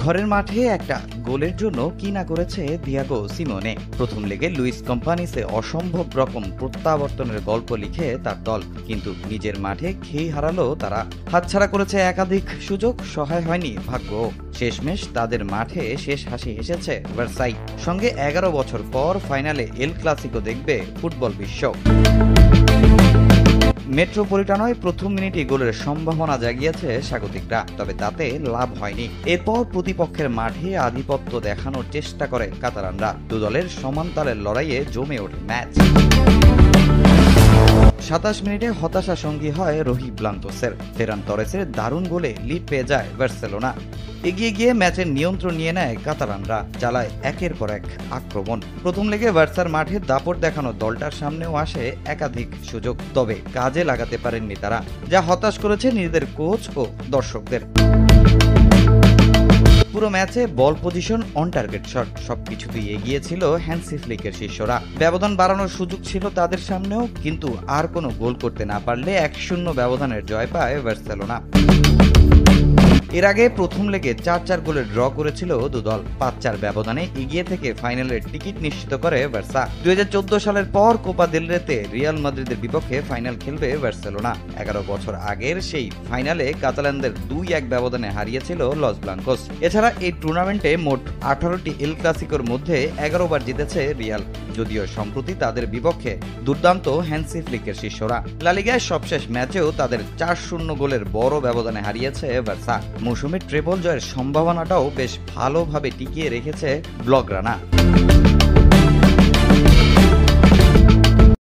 ঘরের মাঠে একটা গোলের জন্য কি না করেছে দিয়াগো সিমোনে। প্রথম লেগে লুইস কম্পানিসে অসম্ভব রকম প্রত্যাবর্তনের গল্প লিখে তার দল, কিন্তু নিজের মাঠে খেই হারালো তারা। হাতছাড়া করেছে একাধিক সুযোগ, সহায় হয়নি ভাগ্য। শেষমেশ তাদের মাঠে শেষ হাসি হেসেছে ভার্সাই। সঙ্গে 11 বছর পর ফাইনালে এল ক্লাসিকো দেখবে ফুটবল বিশ্ব। মেট্রোপলিটানোয় প্রথম মিনিটে গোলের সম্ভাবনা জাগিয়েছে স্বাগতিকরা, তবে তাতে লাভ হয়নি। এরপর প্রতিপক্ষের মাঠে আধিপত্য দেখানোর চেষ্টা করে কাতালানরা। দু দলের সমান তালের লড়াইয়ে জমে ওঠে ম্যাচ। 27 মিনিটে হতাশা সঙ্গী হয় রোহি ব্লাঙ্কোসের। ফেরান তরেসের দারুণ গোলে লিড পেয়ে যায় বার্সেলোনা। এগিয়ে গিয়ে ম্যাচের নিয়ন্ত্রণ নিয়ে নেয় কাতালানরা, চালায় একের পর এক আক্রমণ। প্রথম লেগে বার্সার মাঠে দাপট দেখানো দলটার সামনেও আসে একাধিক সুযোগ, তবে কাজে লাগাতে পারেননি তারা, যা হতাশ করেছে নিজেদের কোচ ও দর্শকদের। পুরো ম্যাচে বল পজিশন, অন টার্গেট শট সবকিছুতেই এগিয়ে ছিল হ্যান্সি ফ্লিকের শিষ্যরা। ব্যবধান বাড়ানোর সুযোগ ছিল তাদের সামনেও, কিন্তু আর কোনো গোল করতে না পারলে 1-0 ব্যবধানের জয় পায় বার্সেলোনা। এর আগে প্রথম লেগে 4-4 গোলের ড্র করেছিল দুদল। 5-4 ব্যবধানে এগিয়ে থেকে ফাইনালের টিকিট নিশ্চিত করে বার্সা। 2014 সালের পর কোপা দেল রেতে রিয়াল মাদ্রিদের বিপক্ষে ফাইনাল খেলবে বার্সেলোনা। 11 বছর আগের সেই ফাইনালে কাতালানদের 2-1 ব্যবধানে হারিয়েছিল লস ব্লাঙ্কোস। এছাড়া এই টুর্নামেন্টে মোট 18টি এল ক্লাসিকোর মধ্যে 11 বার জিতেছে রিয়াল, যদিও সম্প্রতি তাদের বিপক্ষে দুর্দান্ত হ্যান্সি ফ্লিকের শিষ্যরা। লা লিগায় সবশেষ ম্যাচেও তাদের 4-0 গোলের বড় ব্যবধানে হারিয়েছে বার্সা। মৌসুমে ট্রেবল জয়ের সম্ভাবনাটাও বেশ ভালোভাবে টিকিয়ে রেখেছে ব্লগরানা।